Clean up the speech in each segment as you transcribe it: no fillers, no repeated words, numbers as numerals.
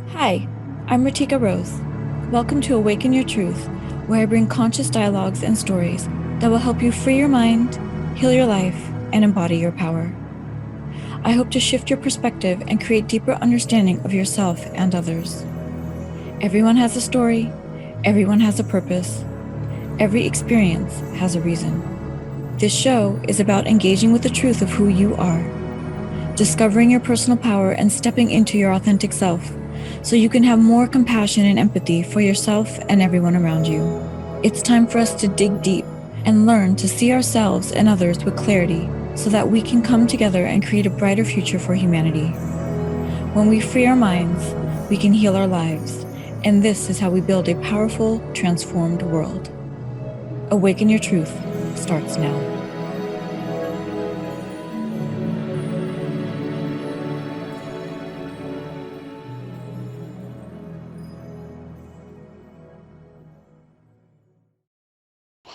Hi, I'm RiTika Rose. Welcome to Awaken Your Truth, where I bring conscious dialogues and stories that will help you free your mind, heal your life, and embody your power. I hope to shift your perspective and create deeper understanding of yourself and others. Everyone has a story, everyone has a purpose, every experience has a reason. This show is about engaging with the truth of who you are, discovering your personal power and stepping into your authentic self so you can have more compassion and empathy for yourself and everyone around you. It's time for us to dig deep and learn to see ourselves and others with clarity so that we can come together and create a brighter future for humanity. When we free our minds, we can heal our lives, and this is how we build a powerful, transformed world. Awaken Your Truth starts now.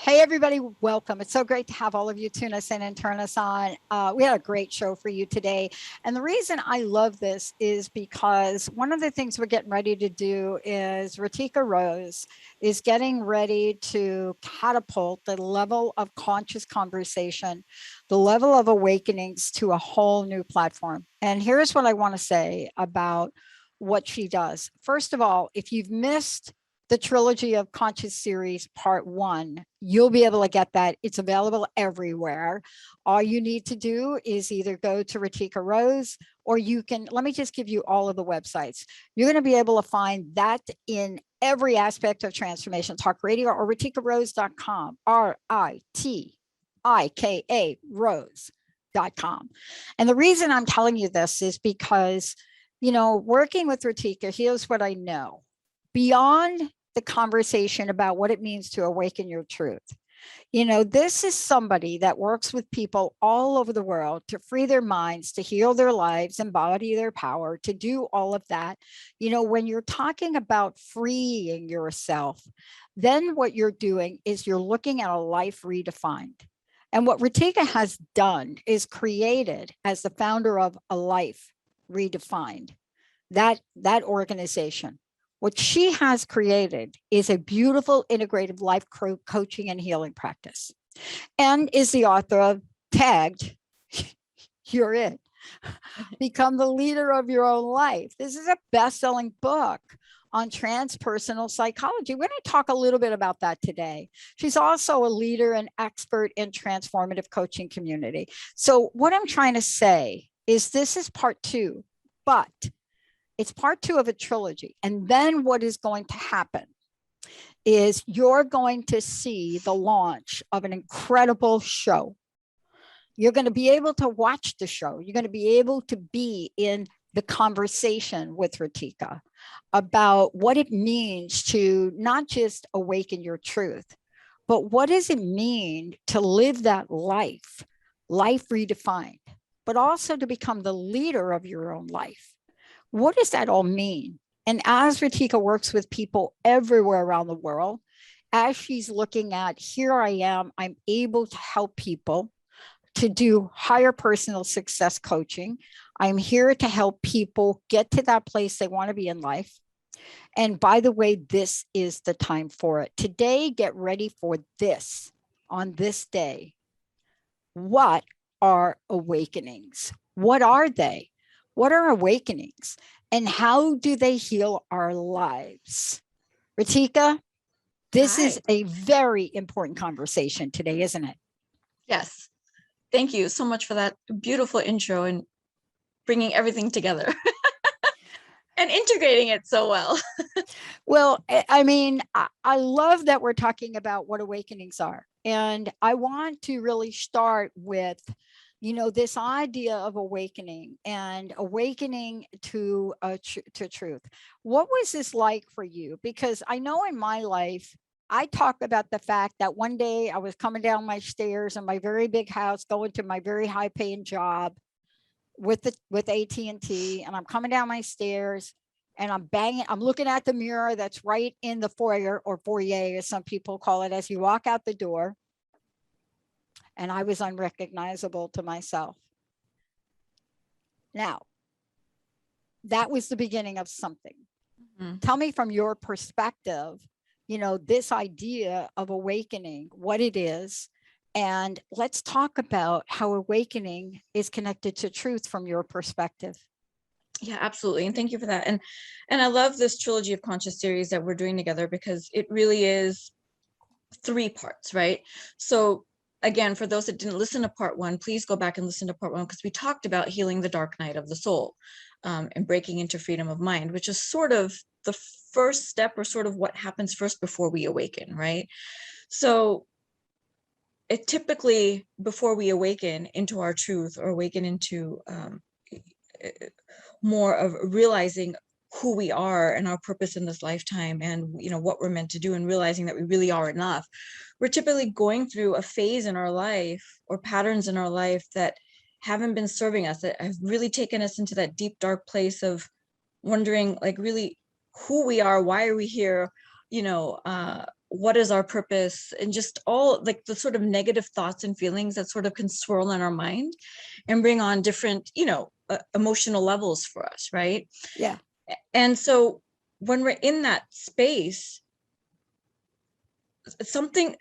Hey, everybody, welcome. It's so great to have all of you tune us in and turn us on. We had a great show for you today. And the reason I love this is because one of the things we're getting ready to do is RiTika Rose is getting ready to catapult the level of conscious conversation, the level of awakenings to a whole new platform. And here's what I want to say about what she does. First of all, if you've missed the Trilogy of Conscious series part 1, you'll be able to get that. It's available everywhere. All you need to do is either go to RiTika Rose, or you can, let me just give you all of the websites. You're going to be able to find that in every aspect of Transformation Talk Radio, or RiTikaRose.com, RiTika Rose.com. And the reason I'm telling you this is because, working with RiTika, here's what I know. Beyond the conversation about what it means to awaken your truth. This is somebody that works with people all over the world to free their minds, to heal their lives, embody their power, to do all of that. When you're talking about freeing yourself, then what you're doing is you're looking at a life redefined. And what RiTika has done is created, as the founder of A Life Redefined, that organization. What she has created is a beautiful integrative life coaching and healing practice, and is the author of Tagged, You're It, Become the Leader of Your Own Life. This is a best-selling book on transpersonal psychology. We're going to talk a little bit about that today. She's also a leader and expert in transformative coaching community. So what I'm trying to say is this is part 2, but it's part 2 of a trilogy. And then what is going to happen is you're going to see the launch of an incredible show. You're going to be able to watch the show. You're going to be able to be in the conversation with RiTika about what it means to not just awaken your truth, but what does it mean to live that life redefined, but also to become the leader of your own life. What does that all mean? And as RiTika works with people everywhere around the world, as she's looking at, here I am, I'm able to help people to do higher personal success coaching. I'm here to help people get to that place they want to be in life. And by the way, this is the time for it. Today, get ready for this on this day. What are awakenings? What are they? What are awakenings, and how do they heal our lives? RiTika, this is a very important conversation today, isn't it? Yes. Thank you so much for that beautiful intro and bringing everything together and integrating it so well. Well, I mean, I love that we're talking about what awakenings are. And I want to really start with this idea of awakening and awakening to truth. What was this like for you? Because I know in my life, I talk about the fact that one day I was coming down my stairs in my very big house, going to my very high paying job with AT&T, and I'm coming down my stairs and I'm banging, I'm looking at the mirror that's right in the foyer, or foyer, as some people call it, as you walk out the door. And I was unrecognizable to myself. Now, that was the beginning of something. Mm-hmm. Tell me from your perspective, you know, this idea of awakening, what it is. And let's talk about how awakening is connected to truth from your perspective. Yeah, absolutely. And thank you for that. And I love this Trilogy of Conscious series that we're doing together, because it really is 3 parts, right? So again, for those that didn't listen to part 1, please go back and listen to part 1, because we talked about healing the dark night of the soul, and breaking into freedom of mind, which is sort of the first step, or sort of what happens first before we awaken, right? So it typically, before we awaken into our truth, or awaken into more of realizing who we are and our purpose in this lifetime, and you know what we're meant to do, and realizing that we really are enough, we're typically going through a phase in our life, or patterns in our life, that haven't been serving us, that have really taken us into that deep dark place of wondering, like, really who we are, why are we here, you know, what is our purpose, and just all like the sort of negative thoughts and feelings that sort of can swirl in our mind and bring on different, you know, emotional levels for us, right? Yeah. And so when we're in that space, something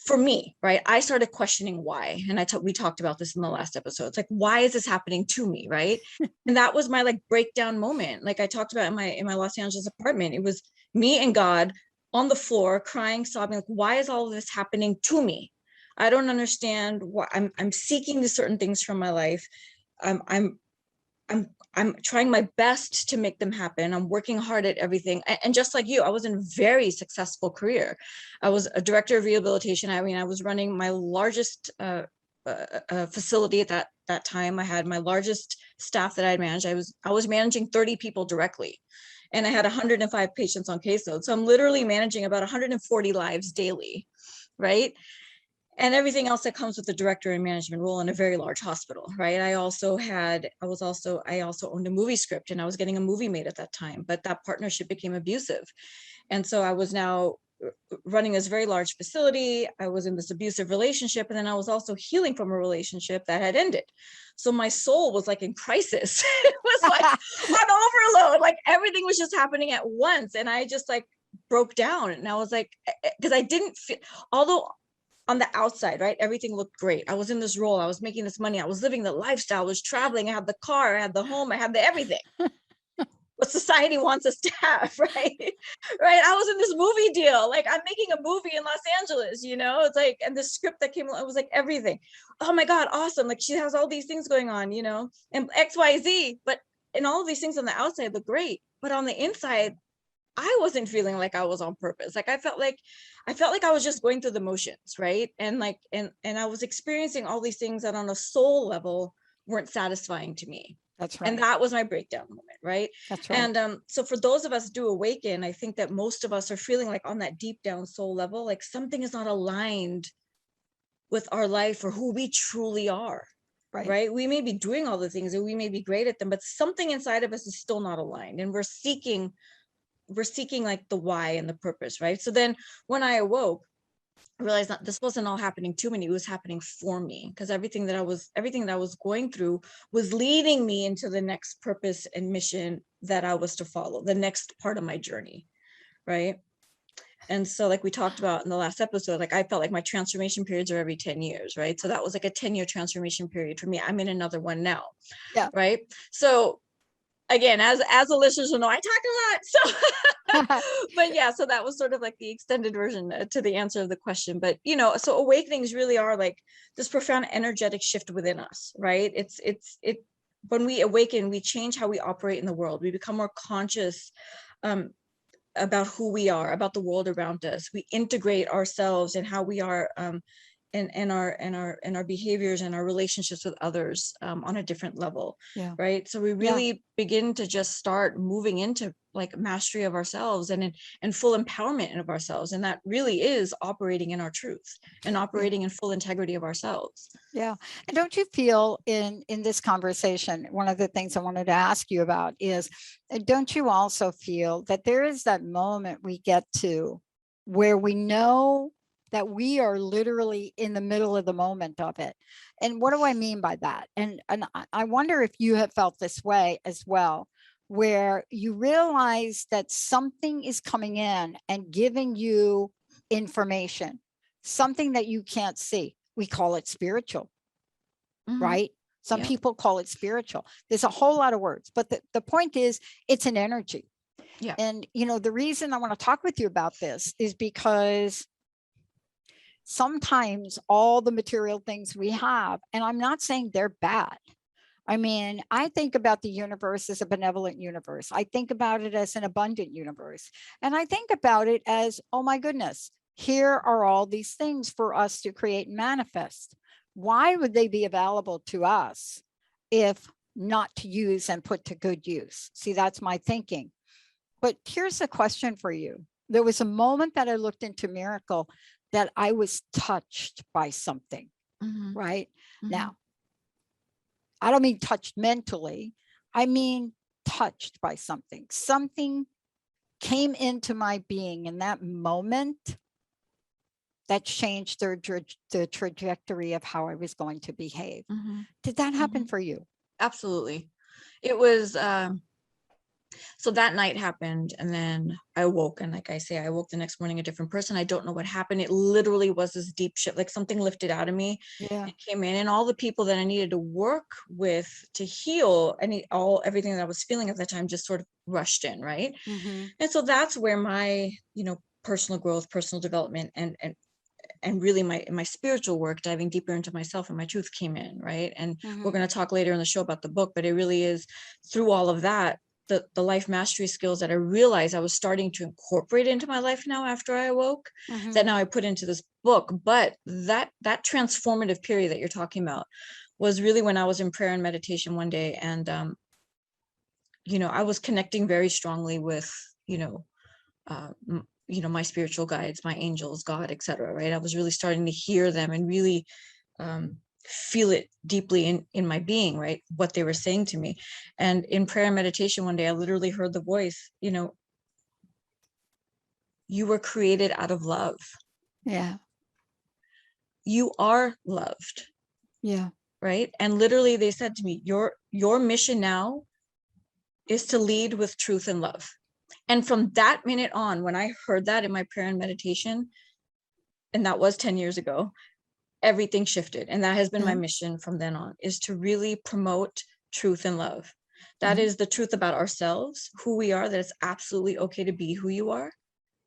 for me, right, I started questioning why. And we talked about this in the last episode. It's like, why is this happening to me, right? And that was my like breakdown moment, like I talked about in my Los Angeles apartment. It was me and God on the floor, crying, sobbing, like, why is all of this happening to me? I don't understand why. I'm seeking these certain things from my life. I'm trying my best to make them happen. I'm working hard at everything. And just like you, I was in a very successful career. I was a director of rehabilitation. I mean, I was running my largest facility at that time. I had my largest staff that I had managed. I was managing 30 people directly, and I had 105 patients on caseload. So I'm literally managing about 140 lives daily, right? And everything else that comes with the director and management role in a very large hospital, right? I also owned a movie script, and I was getting a movie made at that time, but that partnership became abusive. And so I was now running this very large facility. I was in this abusive relationship, and then I was also healing from a relationship that had ended. So my soul was like in crisis. It was like on overload, like everything was just happening at once. And I just like broke down, and I was like, because I didn't feel, although on the outside, right, everything looked great. I was in this role, I was making this money, I was living the lifestyle, I was traveling, I had the car, I had the home, I had the everything. What society wants us to have, right? Right. I was in this movie deal, like I'm making a movie in Los Angeles, you know, it's like, and the script that came, it was like everything. Oh my God, awesome. Like she has all these things going on, you know, and XYZ, but and all of these things on the outside look great, but on the inside, I wasn't feeling like I was on purpose. Like I felt like I was just going through the motions, right? And like and I was experiencing all these things that on a soul level weren't satisfying to me. That's right. And that was my breakdown moment, right? That's right. And so for those of us who do awaken, I think that most of us are feeling like on that deep down soul level, like something is not aligned with our life or who we truly are. Right. We may be doing all the things and we may be great at them, but something inside of us is still not aligned, and we're seeking like the why and the purpose, right? So then when I awoke, I realized that this wasn't all happening to me, it was happening for me, because everything that I was going through was leading me into the next purpose and mission that I was to follow, the next part of my journey, right? And so like we talked about in the last episode, like I felt like my transformation periods are every 10 years, right? So that was like a 10-year transformation period for me. I'm in another one now. Yeah. Right. So again, as the listeners will know, I talk a lot. So, but yeah, so that was sort of like the extended version to the answer of the question. But, you know, so awakenings really are like this profound energetic shift within us, right? When we awaken, we change how we operate in the world. We become more conscious about who we are, about the world around us. We integrate ourselves and how we are and our behaviors and our relationships with others on a different level. Yeah. Right. So we really begin to just start moving into like mastery of ourselves and full empowerment of ourselves. And that really is operating in our truth and operating in full integrity of ourselves. Yeah. And don't you feel in this conversation, one of the things I wanted to ask you about is, don't you also feel that there is that moment we get to where we know that we are literally in the middle of the moment of it? And what do I mean by that? And I wonder if you have felt this way as well, where you realize that something is coming in and giving you information, something that you can't see. We call it spiritual, right? Some people call it spiritual. There's a whole lot of words, but the point is it's an energy. Yeah. And, you know, the reason I want to talk with you about this is because sometimes all the material things we have, and I'm not saying they're bad. I mean, I think about the universe as a benevolent universe. I think about it as an abundant universe. And I think about it as, oh my goodness, here are all these things for us to create and manifest. Why would they be available to us if not to use and put to good use? See, that's my thinking. But here's a question for you. There was a moment that I looked into Miracle that I was touched by something, right? Now, I don't mean touched mentally. I mean touched by something. Something came into my being in that moment that changed the trajectory of how I was going to behave. Did that happen for you? Absolutely. It was, so that night happened, and then I awoke, and like I say, I woke the next morning a different person. I don't know what happened. It literally was this deep shift, like something lifted out of me. Yeah. It came in, and all the people that I needed to work with to heal everything that I was feeling at that time just sort of rushed in, right? And so that's where my, personal growth, personal development, and really my spiritual work, diving deeper into myself and my truth came in, right? And we're going to talk later in the show about the book, but it really is through all of that, the life mastery skills that I realized I was starting to incorporate into my life now after I awoke, that now I put into this book. But that transformative period that you're talking about was really when I was in prayer and meditation one day, and I was connecting very strongly with my spiritual guides, my angels, God, etc. Right? I was really starting to hear them and really feel it deeply in my being, right? What they were saying to me. And in prayer and meditation one day, I literally heard the voice, you were created out of love. Yeah. You are loved. Yeah. Right? And literally they said to me, your mission now is to lead with truth and love. And from that minute on, when I heard that in my prayer and meditation, and that was 10 years ago, everything shifted. And that has been my mission from then on, is to really promote truth and love. That is the truth about ourselves, who we are, that it's absolutely okay to be who you are,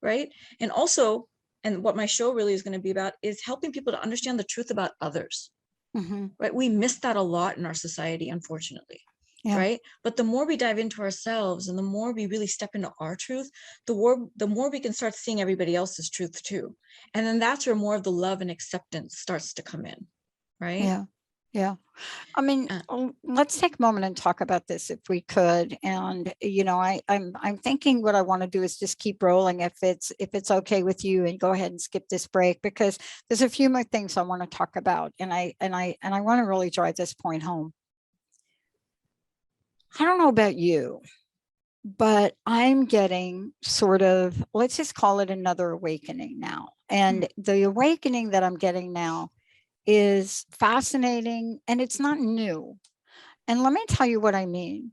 right? And also, and what my show really is going to be about is helping people to understand the truth about others, right? We miss that a lot in our society, unfortunately. Yeah. Right. But the more we dive into ourselves and the more we really step into our truth, the more we can start seeing everybody else's truth too. And then that's where more of the love and acceptance starts to come in. Right. Yeah. Yeah. I mean, let's take a moment and talk about this if we could. And, I'm thinking what I want to do is just keep rolling if it's okay with you, and go ahead and skip this break, because there's a few more things I want to talk about. And I want to really drive this point home. I don't know about you, but I'm getting sort of, let's just call it another awakening now. And the awakening that I'm getting now is fascinating, and it's not new. And let me tell you what I mean.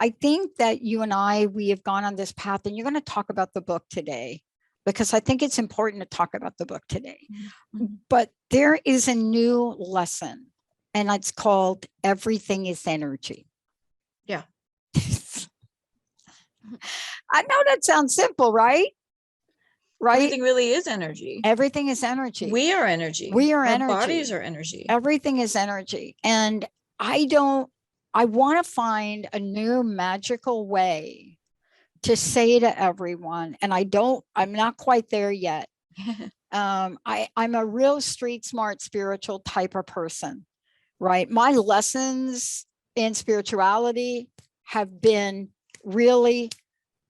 I think that you and we have gone on this path, and you're going to talk about the book today, because I think it's important to talk about the book today. But there is a new lesson, and it's called Everything is Energy. Yeah. I know that sounds simple, right? Right. Everything really is energy. Everything is energy. We are energy. We are Our energy. bodies are energy. Everything is energy. And I want to find a new magical way to say to everyone, and I'm not quite there yet, I'm a real street smart spiritual type of person, right? My lessons in spirituality have been really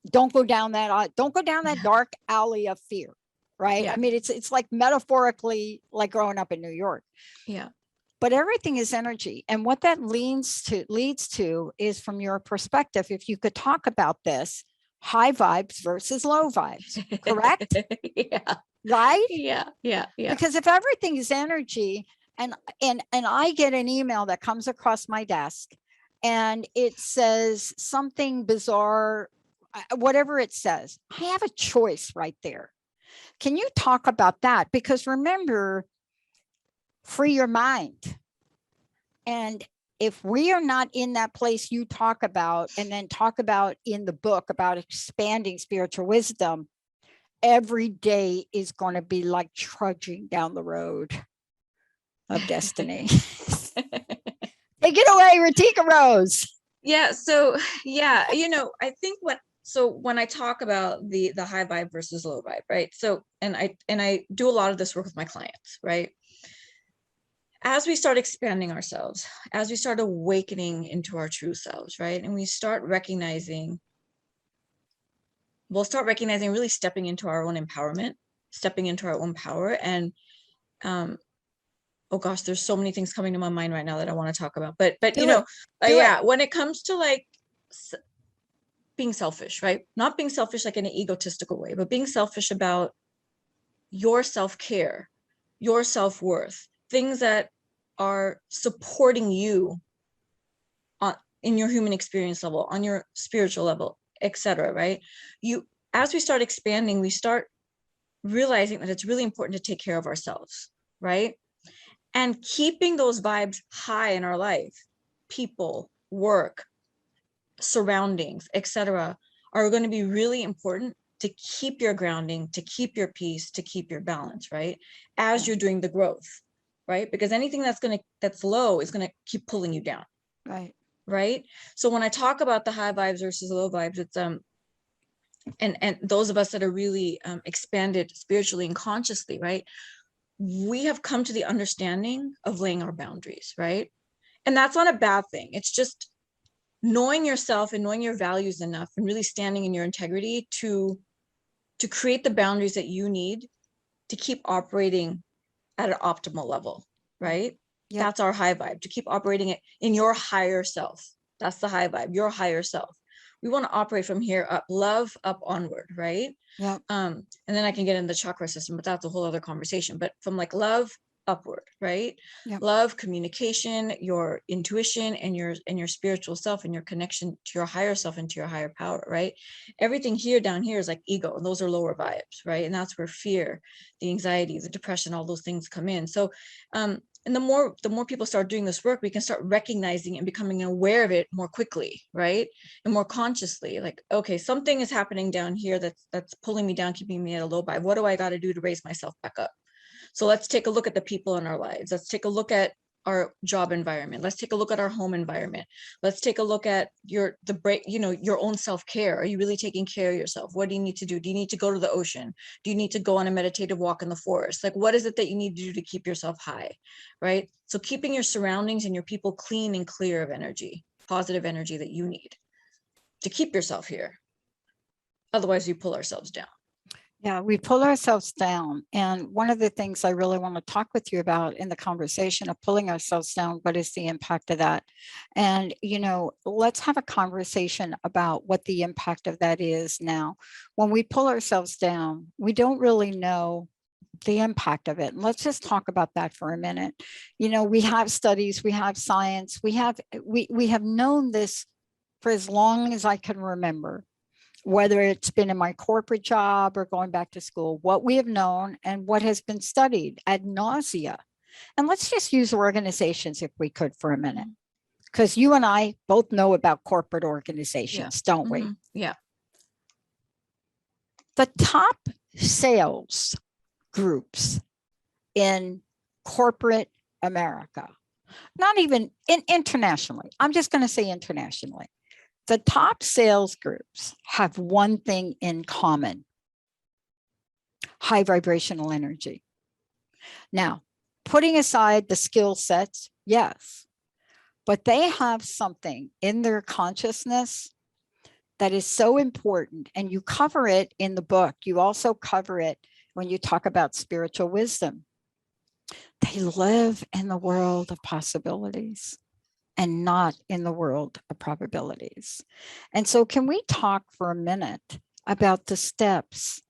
don't go down that dark alley of fear, right? Yeah. I mean, it's like metaphorically like growing up in New York. Yeah. But everything is energy. And what that leads to is, from your perspective, if you could talk about this, high vibes versus low vibes, correct? Yeah. Right? Yeah. Yeah. Yeah. Because if everything is energy, and I get an email that comes across my desk and it says something bizarre, whatever it says, I have a choice right there. Can you talk about that? Because remember, free your mind. And if we are not in that place you talk about, and then talk about in the book about expanding spiritual wisdom, every day is going to be like trudging down the road of destiny. Take it away, RiTika Rose. Yeah. So yeah, I think when I talk about the high vibe versus low vibe, right? So and I do a lot of this work with my clients, right? As we start expanding ourselves, as we start awakening into our true selves, right? And we start recognizing, really stepping into our own empowerment, stepping into our own power. And oh gosh, there's so many things coming to my mind right now that I want to talk about. But when it comes to like being selfish, right? Not being selfish like in an egotistical way, but being selfish about your self-care, your self-worth, things that are supporting you in your human experience level, on your spiritual level, etc. Right? As we start expanding, we start realizing that it's really important to take care of ourselves, right? And keeping those vibes high in our life, people, work, surroundings, etc., are going to be really important to keep your grounding, to keep your peace, to keep your balance, right? As you're doing the growth, right? Because anything that's low is going to keep pulling you down. Right. So when I talk about the high vibes versus low vibes, it's and those of us that are really expanded spiritually and consciously, right? We have come to the understanding of laying our boundaries, right? And that's not a bad thing. It's just knowing yourself and knowing your values enough and really standing in your integrity to create the boundaries that you need to keep operating at an optimal level, right? Yep. That's our high vibe, to keep operating it in your higher self. That's the high vibe, your higher self. We want to operate from here up, love up onward, right? Yeah. And then I can get in the chakra system, but that's a whole other conversation. But from like love upward, right? Yep. Love, communication, your intuition, and your spiritual self, and your connection to your higher self and to your higher power, right? Everything here down here is like ego, and those are lower vibes, right? And that's where fear, the anxiety, the depression, all those things come in. So and the more people start doing this work, we can start recognizing and becoming aware of it more quickly, right? And more consciously, like, okay, something is happening down here that's pulling me down, keeping me at a low vibe. What do I got to do to raise myself back up? So let's take a look at the people in our lives. Let's take a look at our job environment. Let's take a look at our home environment. Let's take a look at your own self-care. Are you really taking care of yourself? What do you need to do? Do you need to go to the ocean? Do you need to go on a meditative walk in the forest? Like, what is it that you need to do to keep yourself high, right? So keeping your surroundings and your people clean and clear of energy, positive energy that you need to keep yourself here. Otherwise, we pull ourselves down. Yeah, we pull ourselves down. And one of the things I really want to talk with you about in the conversation of pulling ourselves down, what is the impact of that? And, let's have a conversation about what the impact of that is now. When we pull ourselves down, we don't really know the impact of it. And let's just talk about that for a minute. We have studies, we have science, we have known this for as long as I can remember, whether it's been in my corporate job or going back to school, what we have known and what has been studied ad nausea. And let's just use organizations if we could for a minute, because you and I both know about corporate organizations, don't we? Yeah. The top sales groups in corporate America, not even internationally, I'm just going to say internationally, the top sales groups have one thing in common. high vibrational energy. Now, putting aside the skill sets, yes, but they have something in their consciousness that is so important. And you cover it in the book. You also cover it when you talk about spiritual wisdom. They live in the world of possibilities and not in the world of probabilities. And so can we talk for a minute about the steps,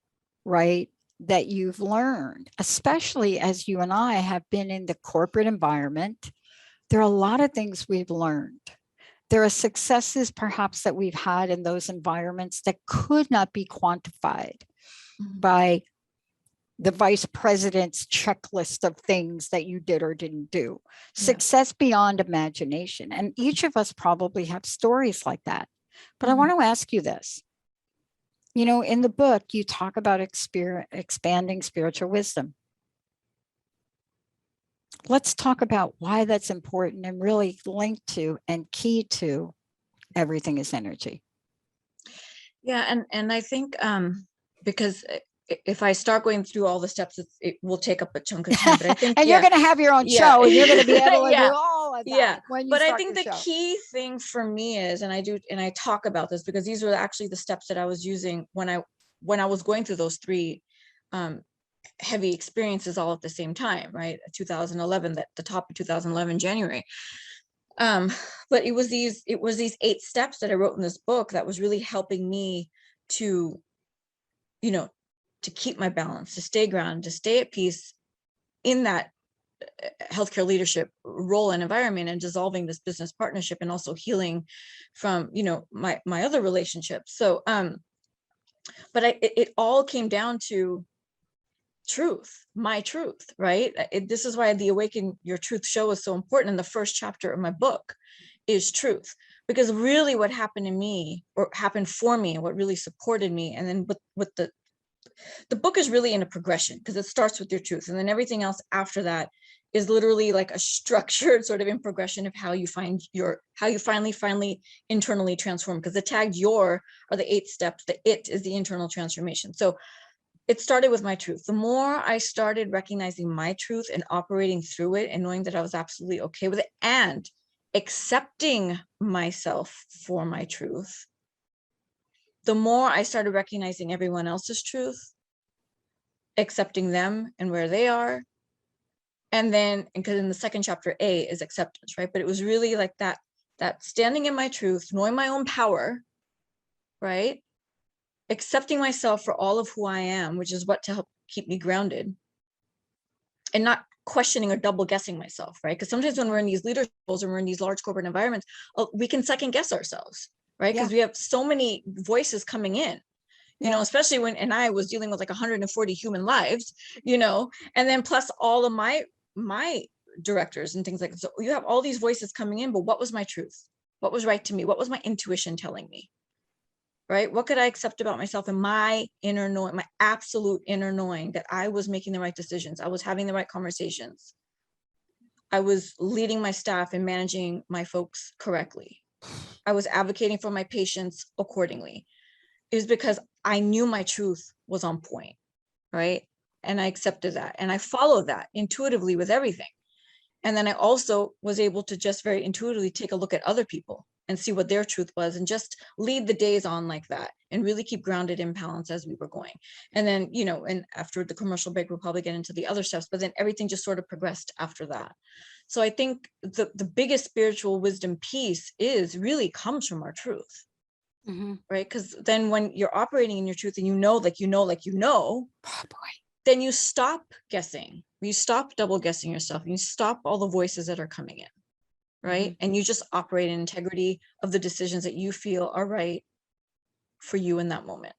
right, that you've learned, especially as you and I have been in the corporate environment? There are a lot of things we've learned. There are successes perhaps that we've had in those environments that could not be quantified by the vice president's checklist of things that you did or didn't do. Yeah. Success beyond imagination. And each of us probably have stories like that. But I want to ask you this. You know, in the book, you talk about expanding spiritual wisdom. Let's talk about why that's important and really linked to and key to everything is energy. Yeah, and I think because if I start going through all the steps, it will take up a chunk of time. But I think, and you're going to have your own show, and you're going to be able to do all of that. Yeah, when you but start I think the show. key thing for me is, and I talk about this because these were actually the steps that I was using when I was going through those three heavy experiences all at the same time, right? 2011, at the top of 2011, January. But it was these 8 steps that I wrote in this book that was really helping me to, you know, to keep my balance, to stay grounded, to stay at peace in that healthcare leadership role and environment, and dissolving this business partnership, and also healing from, you know, my other relationships. So, but it all came down to truth, my truth, right? This is why the Awaken Your Truth show is so important. And the first chapter of my book is truth, because really what happened to me, or happened for me, and what really supported me, and then with the book is really in a progression, because it starts with your truth, and then everything else after that is literally like a structured sort of in progression of how you finally internally transform, because the tagged your are the 8 steps. The it is the internal transformation. So it started with my truth. The more I started recognizing my truth and operating through it, and knowing that I was absolutely okay with it, and accepting myself for my truth, the more I started recognizing everyone else's truth, accepting them and where they are. And then, because in the second chapter, A is acceptance, right? But it was really like that standing in my truth, knowing my own power, right? Accepting myself for all of who I am, which is what to help keep me grounded, and not questioning or double guessing myself, right? Because sometimes when we're in these leadership roles, or we're in these large corporate environments, we can second guess ourselves, right? Because we have so many voices coming in, you know, especially when, and I was dealing with like 140 human lives, you know, and then plus all of my directors and things like that. So you have all these voices coming in, but what was my truth? What was right to me? What was my intuition telling me? Right? What could I accept about myself and my inner knowing, my absolute inner knowing that I was making the right decisions. I was having the right conversations. I was leading my staff and managing my folks correctly. I was advocating for my patients accordingly. It was because I knew my truth was on point, right? And I accepted that. And I followed that intuitively with everything. And then I also was able to just very intuitively take a look at other people and see what their truth was, and just lead the days on like that, and really keep grounded in balance as we were going. And then, you know, and after the commercial break, we'll probably get into the other steps, but then everything just sort of progressed after that. So I think the biggest spiritual wisdom piece really comes from our truth, right? Because then when you're operating in your truth, and oh boy, then you stop guessing, you stop double guessing yourself, and you stop all the voices that are coming in. Right. And you just operate in integrity of the decisions that you feel are right for you in that moment.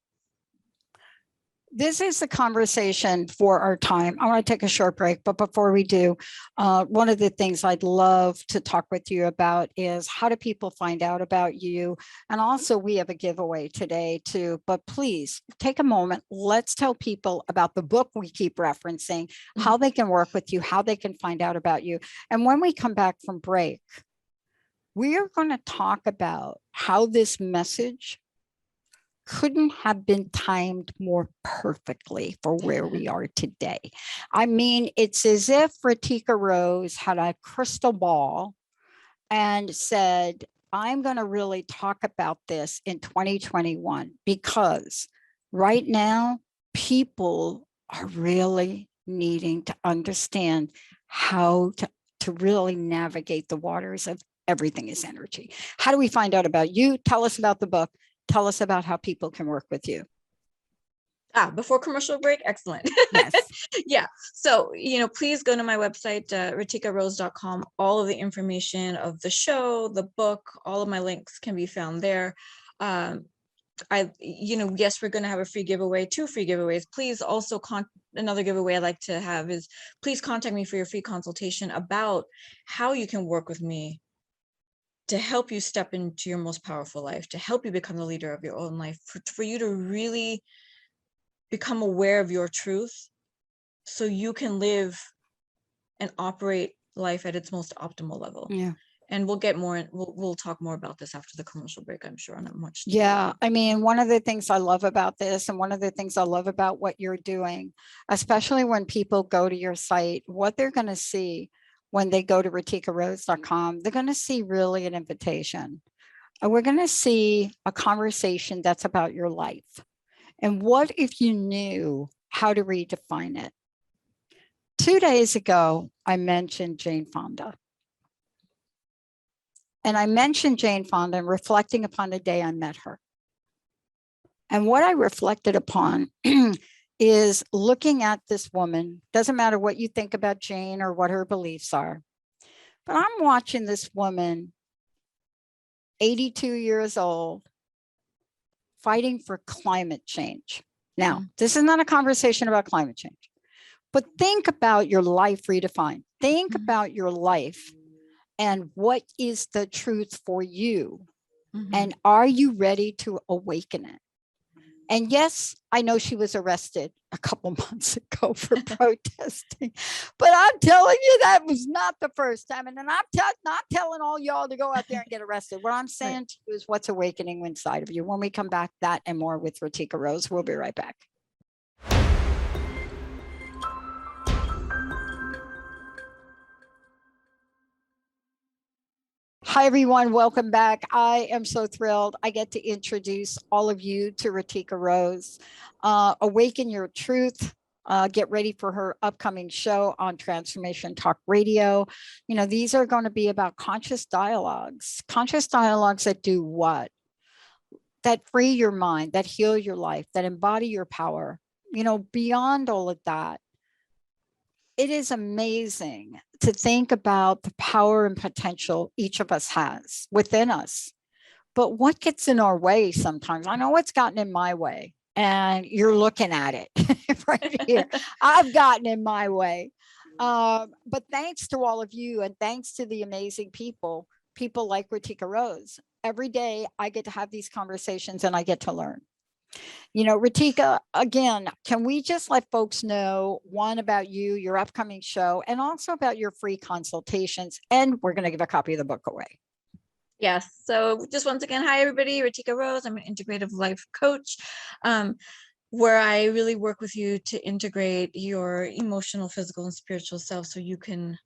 This is the conversation for our time. I want to take a short break, but before we do, one of the things I'd love to talk with you about is how do people find out about you? And also we have a giveaway today too, but please take a moment. Let's tell people about the book we keep referencing, how they can work with you, how they can find out about you. And when we come back from break, we are going to talk about how this message couldn't have been timed more perfectly for where we are today. I mean, it's as if RiTika Rose had a crystal ball and said, I'm going to really talk about this in 2021 because right now people are really needing to understand how to really navigate the waters of everything is energy. How do we find out about you? Tell us about the book. Tell us about how people can work with you. Before commercial break. Excellent. Yes. Yeah. So, please go to my website, RiTikaRose.com. All of the information of the show, the book, all of my links can be found there. Yes, we're going to have a free giveaway, 2 free giveaways. Please also another giveaway I'd like to have is please contact me for your free consultation about how you can work with me to help you step into your most powerful life, to help you become the leader of your own life, for you to really become aware of your truth so you can live and operate life at its most optimal level. Yeah. And we'll get more, we'll talk more about this after the commercial break, I'm sure, on a much. Yeah. I mean, one of the things I love about this, and one of the things I love about what you're doing, especially when people go to your site, what they're going to see when they go to RiTikaRose.com, they're going to see really an invitation. And we're going to see a conversation that's about your life. And what if you knew how to redefine it? 2 days ago, I mentioned Jane Fonda. And I mentioned Jane Fonda and reflecting upon the day I met her. And what I reflected upon is looking at this woman, doesn't matter what you think about Jane or what her beliefs are, but I'm watching this woman, 82 years old, fighting for climate change. Now, this is not a conversation about climate change, but think about your life redefined. Think about your life and what is the truth for you? And are you ready to awaken it? And yes, I know she was arrested a couple months ago for protesting, but I'm telling you, that was not the first time. And then I'm not telling all y'all to go out there and get arrested. What I'm saying to you is what's awakening inside of you. When we come back, that and more with RiTika Rose. We'll be right back. Hi, everyone. Welcome back. I am so thrilled. I get to introduce all of you to RiTika Rose. Awaken Your Truth. Get ready for her upcoming show on Transformation Talk Radio. These are going to be about conscious dialogues that do what? That free your mind, that heal your life, that embody your power. Beyond all of that, it is amazing to think about the power and potential each of us has within us. But what gets in our way sometimes? I know it's gotten in my way, and you're looking at it right here. I've gotten in my way. But thanks to all of you, and thanks to the amazing people like RiTika Rose. Every day I get to have these conversations and I get to learn. RiTika, again, can we just let folks know, one, about you, your upcoming show, and also about your free consultations? And we're going to give a copy of the book away. Yes. So just once again, hi, everybody. RiTika Rose. I'm an integrative life coach, where I really work with you to integrate your emotional, physical, and spiritual self so you can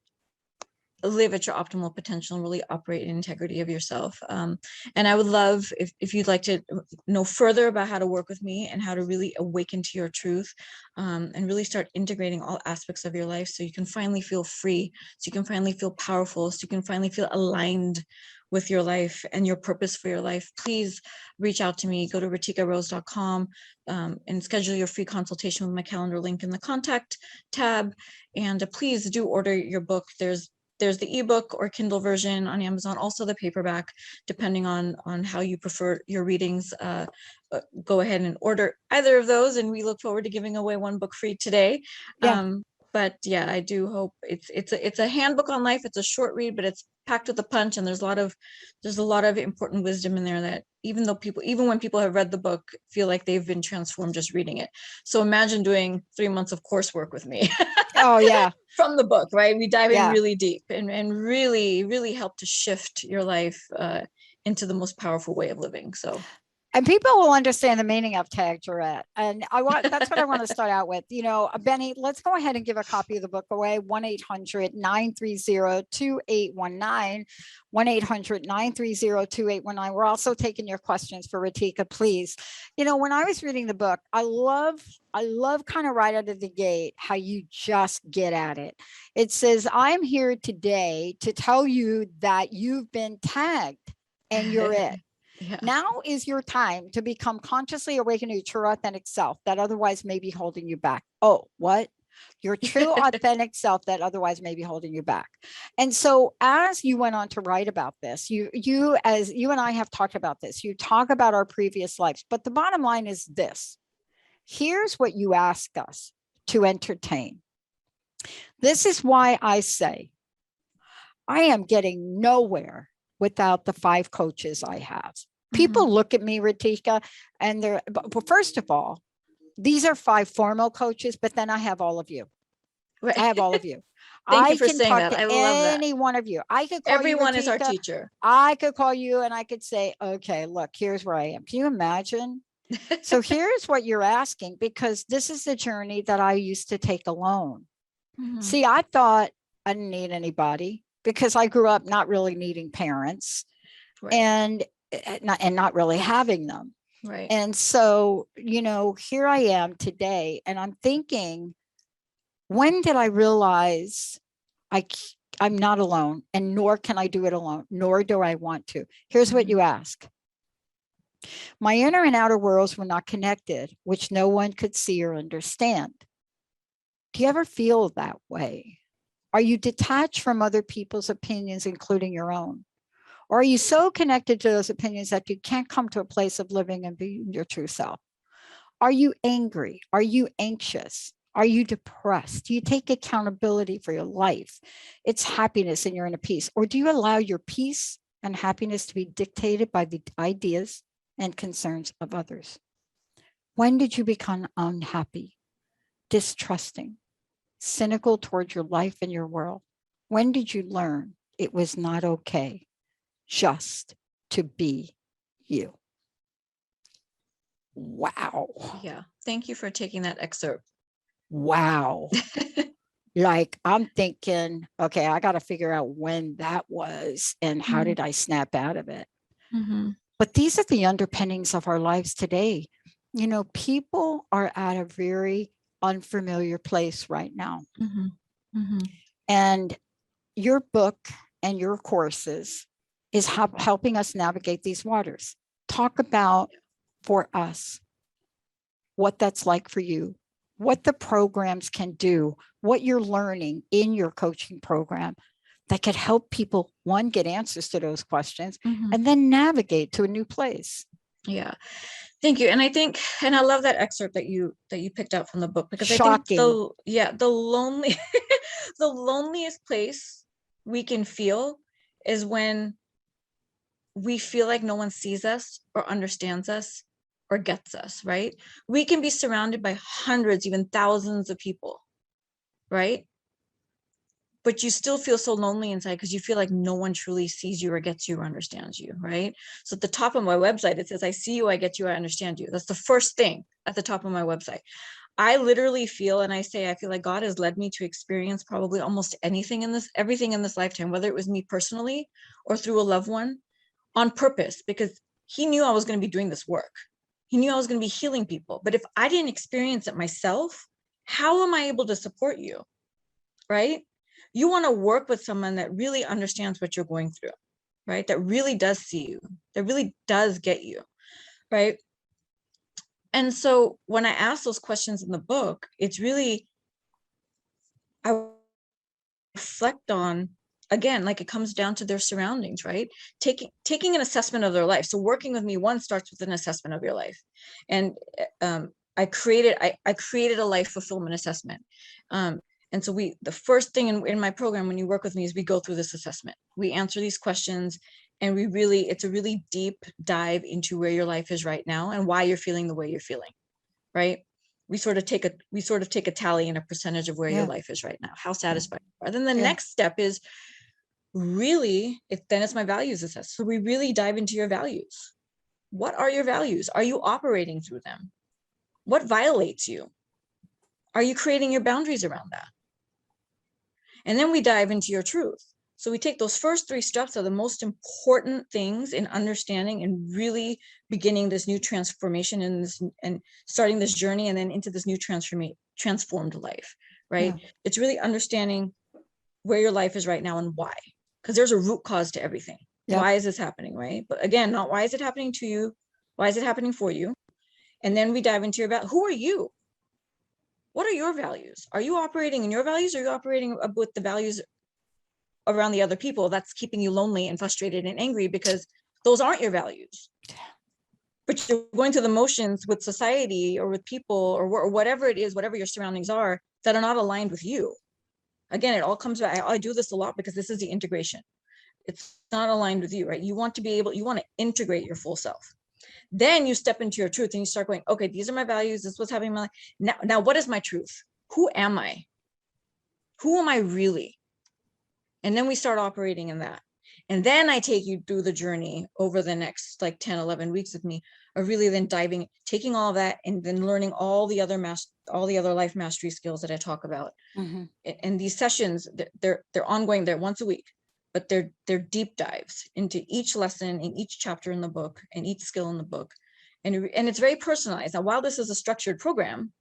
live at your optimal potential and really operate in integrity of yourself. And I would love if you'd like to know further about how to work with me and how to really awaken to your truth, and really start integrating all aspects of your life so you can finally feel free, so you can finally feel powerful, so you can finally feel aligned with your life and your purpose for your life. Please reach out to me. Go to RiTikaRose.com and schedule your free consultation with my calendar link in the contact tab. And please do order your book. There's the ebook or Kindle version on Amazon, also the paperback, depending on how you prefer your readings. Go ahead and order either of those, and we look forward to giving away one book free today. Yeah. But yeah, I do hope it's a handbook on life. It's a short read, but it's packed with a punch, and there's a lot of important wisdom in there that even when people have read the book, feel like they've been transformed just reading it. So imagine doing 3 months of coursework with me. Oh yeah. From the book, right? We dive in really deep and really, really help to shift your life into the most powerful way of living. So. And people will understand the meaning of tag Tourette. And that's what I want to start out with. You know, Benny, let's go ahead and give a copy of the book away. 1-800-930-2819. 1-800-930-2819. We're also taking your questions for RiTika, please. You know, when I was reading the book, I love kind of right out of the gate how you just get at it. It says, I'm here today to tell you that you've been tagged and you're it. Yeah. Now is your time to become consciously awakened to your true authentic self that otherwise may be holding you back. Oh, what? Your true authentic self that otherwise may be holding you back. And so as you went on to write about this, as you and I have talked about this, you talk about our previous lives, but the bottom line is this. Here's what you ask us to entertain. This is why I say I am getting nowhere without the 5 coaches I have. People look at me, RiTika, and well, first of all, these are 5 formal coaches, but then I have all of you. Right. I have all of you. Thank you for can saying talk that. to I love that. any one of you. I could call Everyone you is our RiTika. teacher. I could call you and I could say, okay, look, here's where I am. Can you imagine? So here's what you're asking, because this is the journey that I used to take alone. See, I thought I didn't need anybody because I grew up not really needing parents. Right. And not really having them. Right. And so, you know, here I am today, and I'm thinking, when did I realize I'm not alone, and nor can I do it alone, nor do I want to? Here's what you ask. My inner and outer worlds were not connected, which no one could see or understand. Do you ever feel that way? Are you detached from other people's opinions, including your own? Or are you so connected to those opinions that you can't come to a place of living and being your true self? Are you angry? Are you anxious? Are you depressed? Do you take accountability for your life, its happiness, and you're in a peace? Or do you allow your peace and happiness to be dictated by the ideas and concerns of others? When did you become unhappy, distrusting, cynical towards your life and your world? When did you learn it was not okay just to be you? Wow. Yeah. Thank you for taking that excerpt. Wow. Like, I'm thinking, okay, I got to figure out when that was and how did I snap out of it? But these are the underpinnings of our lives today. You know, people are at a very unfamiliar place right now. And your book and your courses is helping us navigate these waters. Talk about, for us, what that's like for you, what the programs can do, what you're learning in your coaching program that could help people, one, get answers to those questions, and then navigate to a new place. Yeah. Thank you. And I think, and I love that excerpt that you picked out from the book, because Shocking. I think the loneliest place we can feel is when we feel like no one sees us or understands us or gets us, right? We can be surrounded by hundreds, even thousands of people, right? But you still feel so lonely inside because you feel like no one truly sees you or gets you or understands you, right? So at the top of my website, it says, I see you, I get you, I understand you. That's the first thing at the top of my website. I literally feel, and I feel like God has led me to experience probably almost everything in this lifetime, whether it was me personally or through a loved one, on purpose, because he knew I was going to be doing this work. He knew I was going to be healing people. But if I didn't experience it myself, how am I able to support you, right? You want to work with someone that really understands what you're going through, right? That really does see you, that really does get you, right? And so when I ask those questions in the book, it's really, I reflect on, again, like, it comes down to their surroundings, right? Taking an assessment of their life. So working with me, one, starts with an assessment of your life. And I created a life fulfillment assessment. And so the first thing in my program, when you work with me, is we go through this assessment. We answer these questions, and it's a really deep dive into where your life is right now and why you're feeling the way you're feeling, right? We sort of take a tally and a percentage of where your life is right now, how satisfied you are. Then the next step is really, then it's my values assessment. So we really dive into your values. What are your values? Are you operating through them? What violates you? Are you creating your boundaries around that? And then we dive into your truth. So we take those first 3 steps are the most important things in understanding and really beginning this new transformation and starting this journey and then into this new transformed life, right? Yeah. It's really understanding where your life is right now and why, because there's a root cause to everything. Yep. Why is this happening, right? But again, not why is it happening to you? Why is it happening for you? And then we dive into your who are you? What are your values? Are you operating in your values, or are you operating with the values around the other people that's keeping you lonely and frustrated and angry because those aren't your values? But you're going through the motions with society or with people or whatever it is, whatever your surroundings are, that are not aligned with you. Again, it all comes back. I do this a lot because this is the integration. It's not aligned with you, right? You want to integrate your full self. Then you step into your truth and you start going, okay, these are my values. This is what's happening in my life. Now, what is my truth? Who am I? Who am I really? And then we start operating in that. And then I take you through the journey over the next like 10, 11 weeks with me of really then taking all of that and then learning all the other life mastery skills that I talk about. Mm-hmm. And these sessions, they're ongoing. They're once a week, but they're deep dives into each lesson in each chapter in the book and each skill in the book. And it's very personalized. Now, while this is a structured program,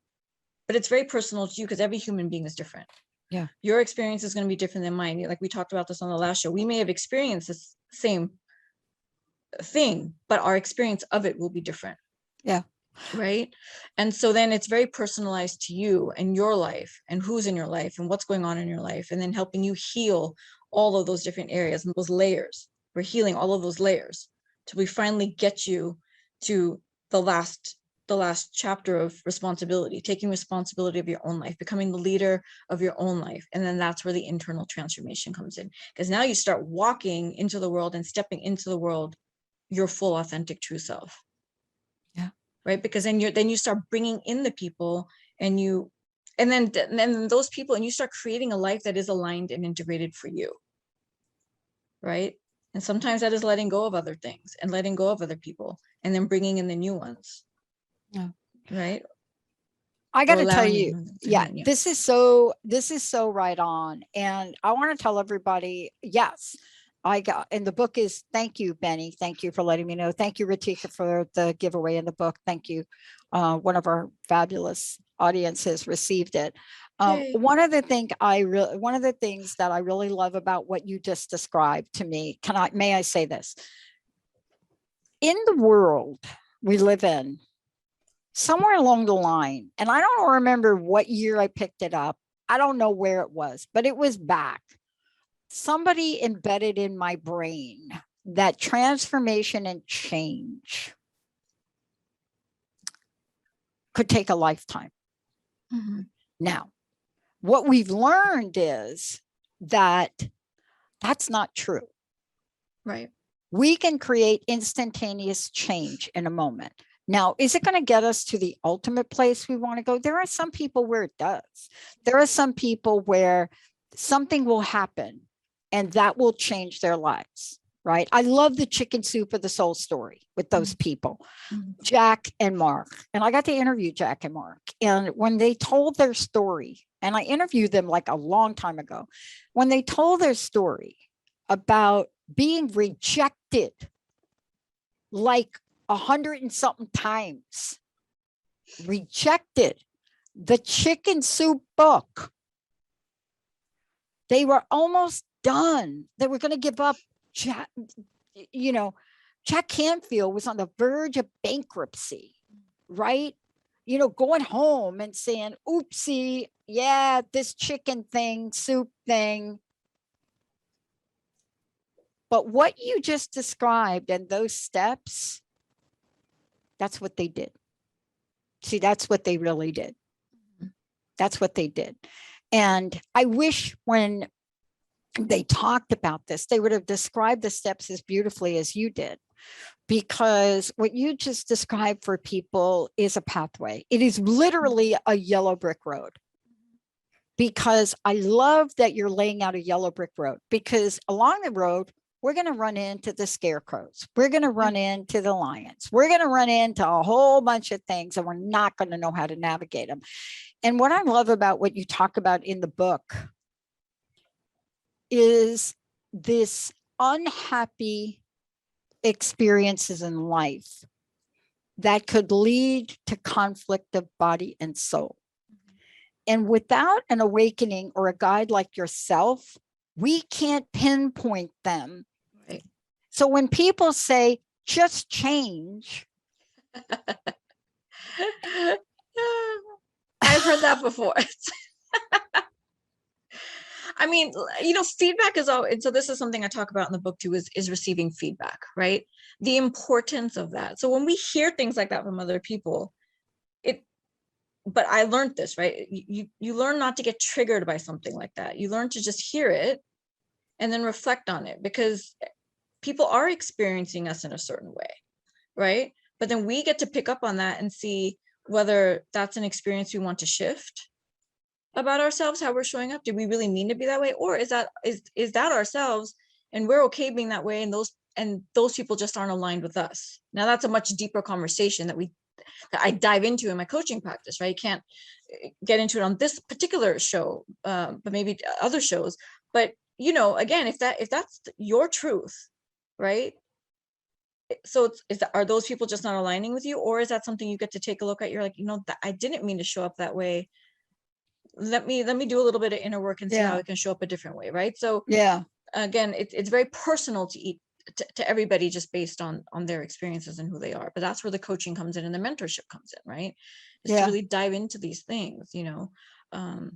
but it's very personal to you because every human being is different. Yeah. Your experience is going to be different than mine. Like we talked about this on the last show. We may have experienced this same thing, but our experience of it will be different. Yeah. Right. And so then it's very personalized to you and your life and who's in your life and what's going on in your life. And then helping you heal all of those different areas and those layers. We're healing all of those layers till we finally get you to the last chapter of responsibility, taking responsibility of your own life, becoming the leader of your own life. And then that's where the internal transformation comes in, because now you start walking into the world and stepping into the world, your full, authentic, true self. Yeah. Right. Because then you start bringing in the people and then those people, and you start creating a life that is aligned and integrated for you. Right. And sometimes that is letting go of other things and letting go of other people and then bringing in the new ones. Yeah. Right. I got to tell you, this is so right on. And I want to tell everybody, yes, and the book is, thank you, Benny. Thank you for letting me know. Thank you, RiTika, for the giveaway in the book. Thank you. One of our fabulous audiences received it. One of the things that I really love about what you just described to me, may I say this? In the world we live in, somewhere along the line, and I don't remember what year I picked it up. I don't know where it was, but it was back. Somebody embedded in my brain that transformation and change could take a lifetime. Mm-hmm. Now, what we've learned is that that's not true. Right. We can create instantaneous change in a moment. Now, is it going to get us to the ultimate place we want to go? There are some people where it does. There are some people where something will happen and that will change their lives, right? I love the chicken soup of the soul story with those people, Jack and Mark. And I got to interview Jack and Mark. And when they told their story, and I interviewed them like a long time ago, when they told their story about being rejected like 100 and something times, rejected, the chicken soup book, they were almost done. They were going to give up. Jack Canfield was on the verge of bankruptcy, right? Going home and saying, oopsie, yeah, this chicken thing, soup thing. But what you just described and those steps, that's what they did. See, that's what they really did. That's what they did. And I wish when they talked about this, they would have described the steps as beautifully as you did, because what you just described for people is a pathway. It is literally a yellow brick road. Because I love that you're laying out a yellow brick road, because along the road we're going to run into the scarecrows. We're going to run into the lions. We're going to run into a whole bunch of things, and we're not going to know how to navigate them. And what I love about what you talk about in the book is this unhappy experiences in life that could lead to conflict of body and soul. And without an awakening or a guide like yourself, we can't pinpoint them. Right. So when people say, just change. I've heard that before. I mean, feedback is all, and so this is something I talk about in the book too, is receiving feedback, right? The importance of that. So when we hear things like that from other people, but I learned this, right? You learn not to get triggered by something like that. You learn to just hear it and then reflect on it, because people are experiencing us in a certain way, right? But then we get to pick up on that and see whether that's an experience we want to shift about ourselves, how we're showing up. Did we really mean to be that way? Or is that ourselves and we're okay being that way, and those people just aren't aligned with us? Now that's a much deeper conversation that I dive into in my coaching practice, right? You can't get into it on this particular show, but maybe other shows. But again, if that's your truth, right? So are those people just not aligning with you, or is that something you get to take a look at? You're like, I didn't mean to show up that way. Let me do a little bit of inner work and see how it can show up a different way, right? So again, it's very personal to everybody, just based on their experiences and who they are. But that's where the coaching comes in and the mentorship comes in, right? Is to really dive into these things, And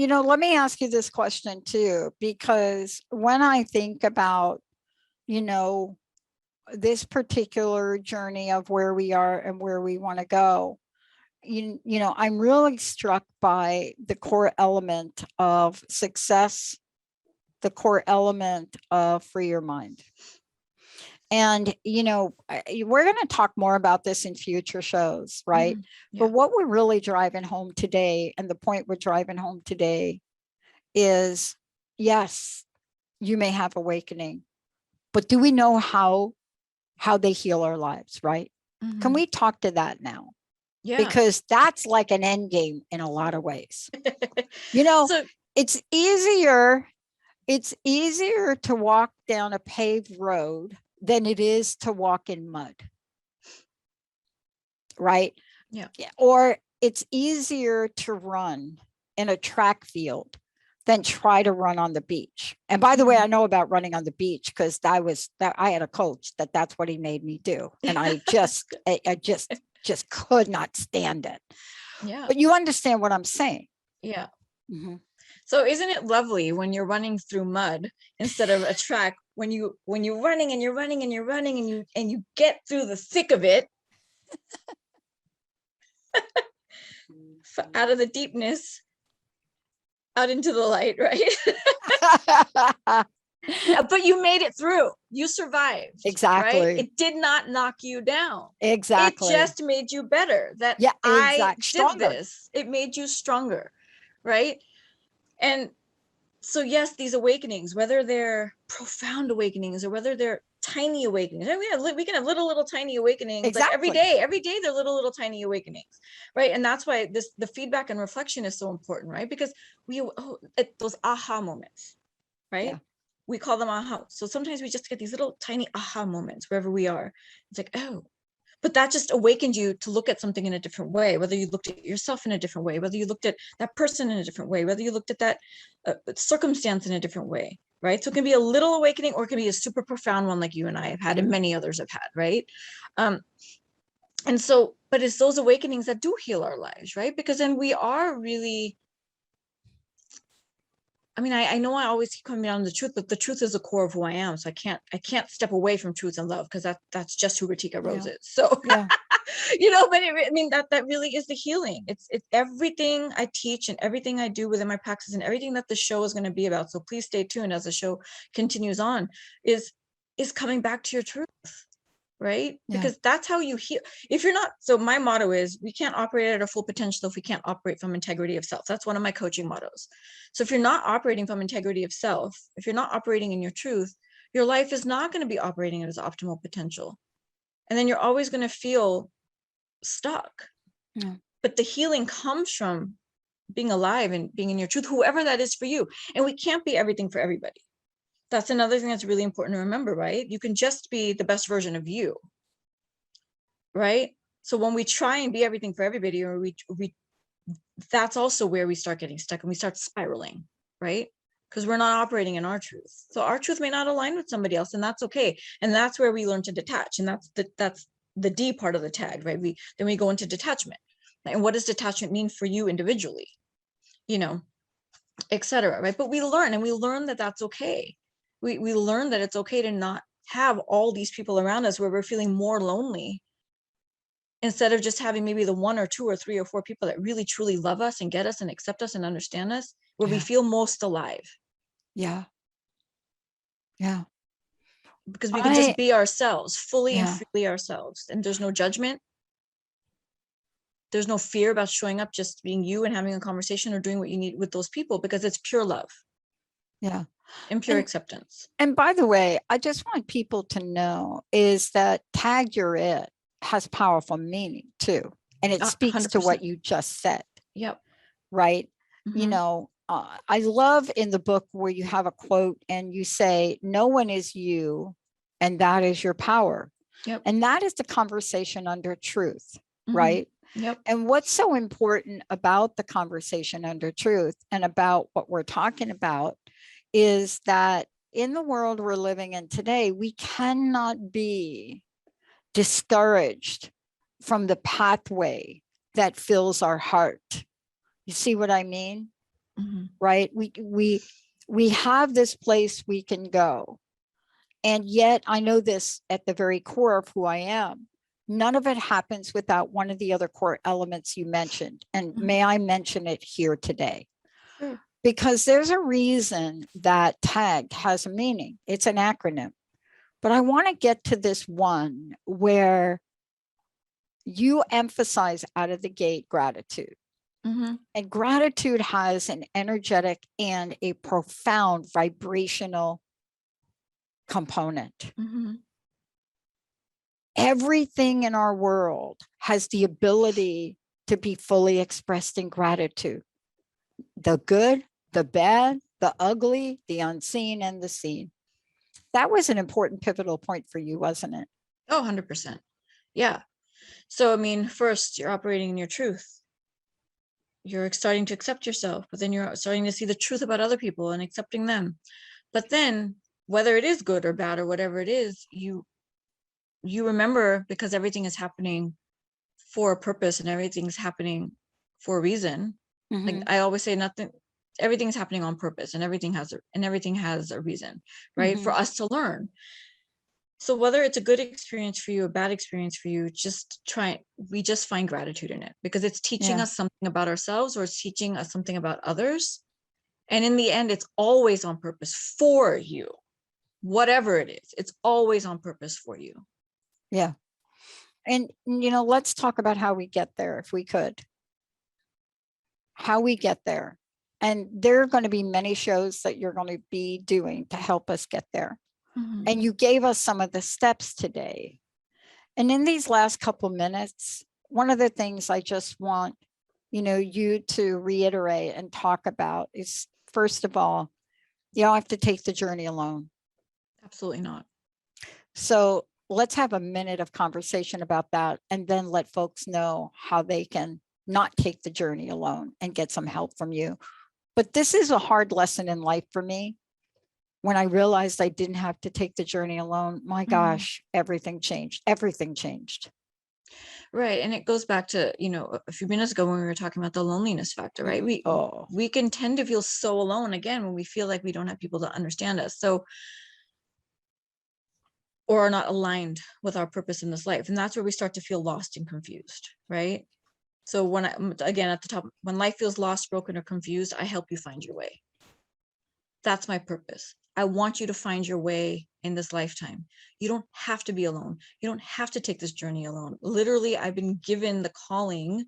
let me ask you this question too, because when I think about this particular journey of where we are and where we want to go, I'm really struck by the core element of success, the core element of free your mind. And, we're going to talk more about this in future shows, right? But what we're really driving home today, and the point we're driving home today, is yes, you may have awakening, but do we know how they heal our lives, right? Can we talk to that now? Yeah. Because that's like an end game in a lot of ways. So, it's easier to walk down a paved road than it is to walk in mud. Right? Yeah. Or it's easier to run in a track field than try to run on the beach. And by the way, I know about running on the beach because I had a coach that's what he made me do. And I just could not stand it. Yeah. But you understand what I'm saying. Yeah. Mm-hmm. So isn't it lovely when you're running through mud instead of a track, when you're running and you're running and you're running and you get through the thick of it, out of the deepness, out into the light, right? But you made it through. You survived. Exactly. Right? It did not knock you down. Exactly. It just made you better. I did this. It made you stronger. Right? And so yes, these awakenings, whether they're profound awakenings or whether they're tiny awakenings, we can have little tiny awakenings. Exactly. Like every day they're little tiny awakenings, right? And that's why the feedback and reflection is so important, right? Because those aha moments, right? Yeah. We call them aha. So sometimes we just get these little tiny aha moments wherever we are. It's like, oh, but that just awakened you to look at something in a different way, whether you looked at yourself in a different way, whether you looked at that person in a different way, whether you looked at that circumstance in a different way, right? So it can be a little awakening, or it can be a super profound one like you and I have had and many others have had, right? And so, but it's those awakenings that do heal our lives, right? Because then we are really, I know I always keep coming down to the truth, but the truth is the core of who I am. So I can't step away from truth and love, because that's just who RiTika Rose is. So, but that really is the healing. It's everything I teach and everything I do within my practice and everything that the show is going to be about. So please stay tuned as the show continues on, is coming back to your truth, right? Yeah. Because that's how you heal. If you're not, so my motto is, we can't operate at our full potential if we can't operate from integrity of self. That's one of my coaching mottos. So if you're not operating from integrity of self, if you're not operating in your truth, your life is not going to be operating at its optimal potential. And then you're always going to feel stuck. Yeah. But the healing comes from being alive and being in your truth, whoever that is for you. And we can't be everything for everybody. That's another thing that's really important to remember, right? You can just be the best version of you, right? So when we try and be everything for everybody, or we that's also where we start getting stuck and we start spiraling, right? Because we're not operating in our truth. So our truth may not align with somebody else, and that's okay. And that's where we learn to detach. And that's the D part of the tag, right? Then we go into detachment. And what does detachment mean for you individually? You know, etc. Right? But we learn that that's okay. We learn that it's okay to not have all these people around us where we're feeling more lonely, instead of just having maybe the 1 or 2 or 3 or 4 people that really truly love us and get us and accept us and understand us, where we feel most alive. Yeah. Yeah. Because we can just be ourselves, fully and freely ourselves. And there's no judgment. There's no fear about showing up, just being you and having a conversation or doing what you need with those people, because it's pure love. Yeah. And pure acceptance. And by the way, I just want people to know is that tag you're it has powerful meaning too. And it speaks 100%. to what you just said. Yep. Right. You know, I love in the book where you have a quote and you say, no one is you, and that is your power. Yep. And that is the conversation under truth. Right. Yep. And what's so important about the conversation under truth and about what we're talking about is that in the world we're living in today, we cannot be discouraged from the pathway that fills our heart. You see what I mean? Right? We have this place we can go. And yet I know this at the very core of who I am. None of it happens without one of the other core elements you mentioned. And may I mention it here today? Sure. Because there's a reason that TAG has a meaning. It's an acronym. But I want to get to this one where you emphasize out of the gate gratitude. And gratitude has an energetic and a profound vibrational component. Everything in our world has the ability to be fully expressed in gratitude. The good, the bad, the ugly, the unseen, and the seen. That was an important pivotal point for you, wasn't it? Oh, 100%. Yeah. So, I mean, first, you're operating in your truth. You're starting to accept yourself, but then you're starting to see the truth about other people and accepting them. But then, whether it is good or bad or whatever it is, you remember, because everything is happening for a purpose and everything's happening for a reason. Like I always say, everything's happening on purpose, and everything has a reason, right? For us to learn. So whether it's a good experience for you, a bad experience for you, we just find gratitude in it, because it's teaching us something about ourselves, or it's teaching us something about others. And in the end, it's always on purpose for you. Whatever it is, it's always on purpose for you. Yeah. And, let's talk about how we get there, if we could. How we get there. And there are going to be many shows that you're going to be doing to help us get there. And you gave us some of the steps today. And in these last couple minutes, one of the things I just want, you to reiterate and talk about is, first of all, you don't have to take the journey alone. Absolutely not. So let's have a minute of conversation about that, and then let folks know how they can not take the journey alone and get some help from you. But this is a hard lesson in life for me. When I realized I didn't have to take the journey alone, my gosh, everything changed. Everything changed. Right. And it goes back to, a few minutes ago when we were talking about the loneliness factor, right? We can tend to feel so alone again when we feel like we don't have people to understand us. So, or are not aligned with our purpose in this life. And that's where we start to feel lost and confused, right? So again, at the top, when life feels lost, broken, or confused, I help you find your way. That's my purpose. I want you to find your way in this lifetime. You don't have to be alone. You don't have to take this journey alone. Literally, I've been given the calling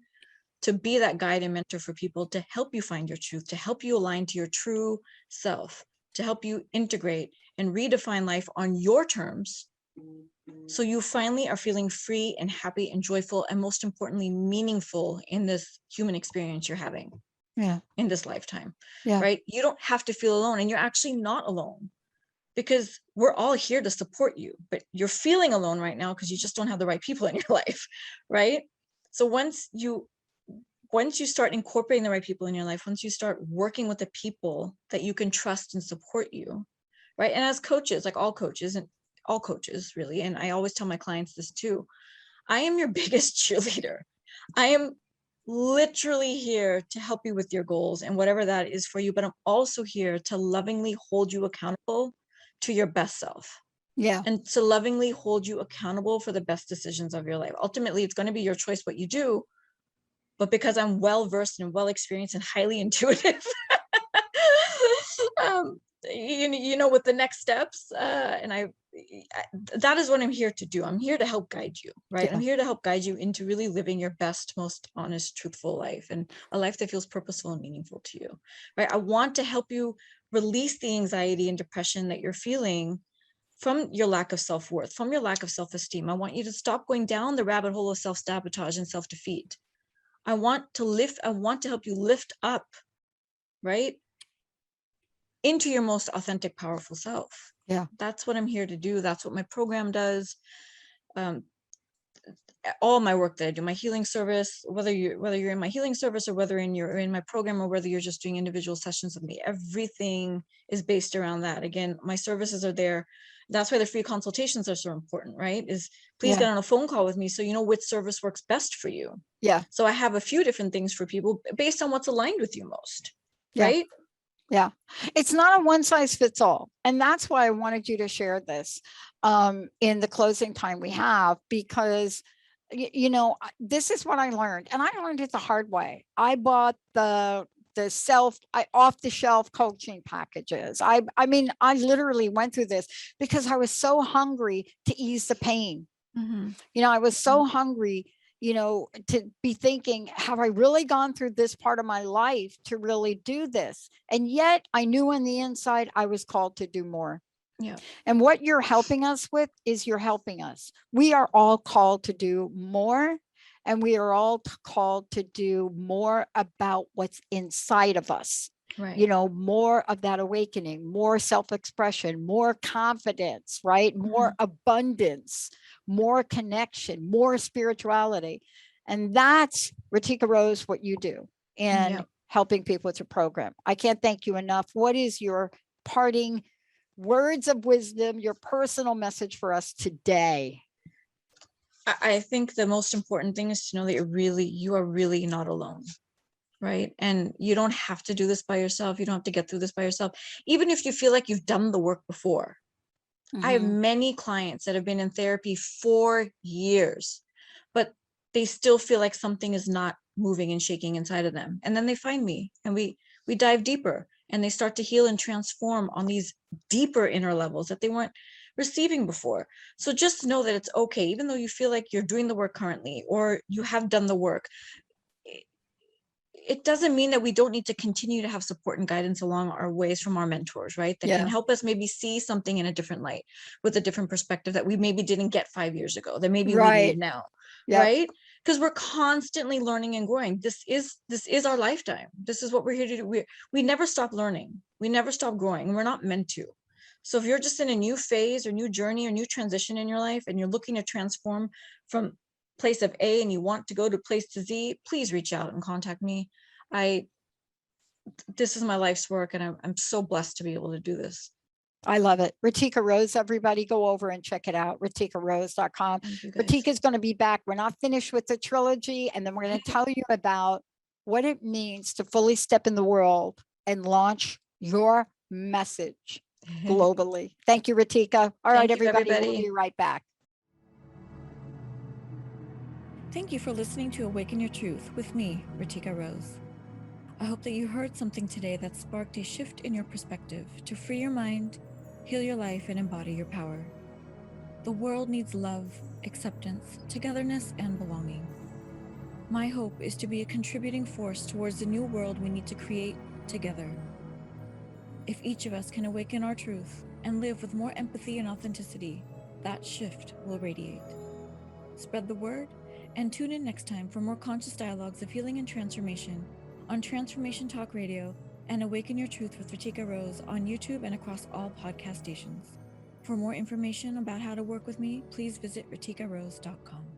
to be that guide and mentor for people, to help you find your truth, to help you align to your true self, to help you integrate and redefine life on your terms. So you finally are feeling free and happy and joyful, and most importantly, meaningful in this human experience you're having in this lifetime, right? You don't have to feel alone, and you're actually not alone, because we're all here to support you, but you're feeling alone right now because you just don't have the right people in your life, right? So once you start incorporating the right people in your life, once you start working with the people that you can trust and support you, right? And as coaches, like all coaches really, and I always tell my clients this too, I am your biggest cheerleader. I am literally here to help you with your goals and whatever that is for you, but I'm also here to lovingly hold you accountable to your best self. And to lovingly hold you accountable for the best decisions of your life. Ultimately, it's going to be your choice what you do, but because I'm well versed and well experienced and highly intuitive, you know, with the next steps, and that is what I'm here to do. I'm here to help guide you, right? I'm here to help guide you into really living your best, most honest, truthful life, and a life that feels purposeful and meaningful to you, right? I want to help you release the anxiety and depression that you're feeling from your lack of self-worth, from your lack of self-esteem. I want you to stop going down the rabbit hole of self-sabotage and self-defeat. I want to help you lift up, right, into your most authentic, powerful self. That's what I'm here to do. That's what my program does. All my work that I do, my healing service, whether you're in my healing service or whether you're in my program, or whether you're just doing individual sessions with me, everything is based around that. Again, my services are there. That's why the free consultations are so important, right? Is please get on a phone call with me so you know which service works best for you. So I have a few different things for people based on what's aligned with you most, right? It's not a one size fits all. And that's why I wanted you to share this in the closing time we have, because you know, this is what I learned, and I learned it the hard way. I bought the off the shelf coaching packages. I mean, I literally went through this because I was so hungry to ease the pain. You know, I was so hungry, you know, to be thinking, have I really gone through this part of my life to really do this? And yet I knew on the inside I was called to do more. And what you're helping us with is you're helping us. We are all called to do more, and we are all called to do more about what's inside of us. You know, more of that awakening, more self-expression, more confidence, right? More abundance, more connection, more spirituality. And that's, RiTika Rose, what you do in helping people with your program. I can't thank you enough. What is your parting words of wisdom, your personal message for us today? I think the most important thing is to know that you are really not alone, right? And you don't have to do this by yourself. You don't have to get through this by yourself. Even if you feel like you've done the work before. I have many clients that have been in therapy for years, but they still feel like something is not moving and shaking inside of them. And then they find me, and we dive deeper, and they start to heal and transform on these deeper inner levels that they weren't receiving before. So just know that it's okay, even though you feel like you're doing the work currently, or you have done the work. It doesn't mean that we don't need to continue to have support and guidance along our ways from our mentors, right? That can help us maybe see something in a different light, with a different perspective that we maybe didn't get 5 years ago, that maybe we need now, right? Because we're constantly learning and growing. This is our lifetime. This is what we're here to do. We never stop learning. We never stop growing, and we're not meant to. So if you're just in a new phase or new journey or new transition in your life, and you're looking to transform from place of A and you want to go to place to Z, please reach out and contact me. This is my life's work, and I'm so blessed to be able to do this. I love it. RiTika Rose, everybody go over and check it out. RiTikaRose.com. RiTika is going to be back. We're not finished with the trilogy. And then we're going to tell you about what it means to fully step in the world and launch your message globally. Thank you, RiTika. All right, everybody. We'll be right back. Thank you for listening to Awaken Your Truth with me, RiTika Rose. I hope that you heard something today that sparked a shift in your perspective to free your mind, heal your life, and embody your power. The world needs love, acceptance, togetherness, and belonging. My hope is to be a contributing force towards the new world we need to create together. If each of us can awaken our truth and live with more empathy and authenticity, that shift will radiate. Spread the word and tune in next time for more conscious dialogues of healing and transformation on Transformation Talk Radio and Awaken Your Truth with RiTika Rose on YouTube and across all podcast stations. For more information about how to work with me, please visit RiTikaRose.com.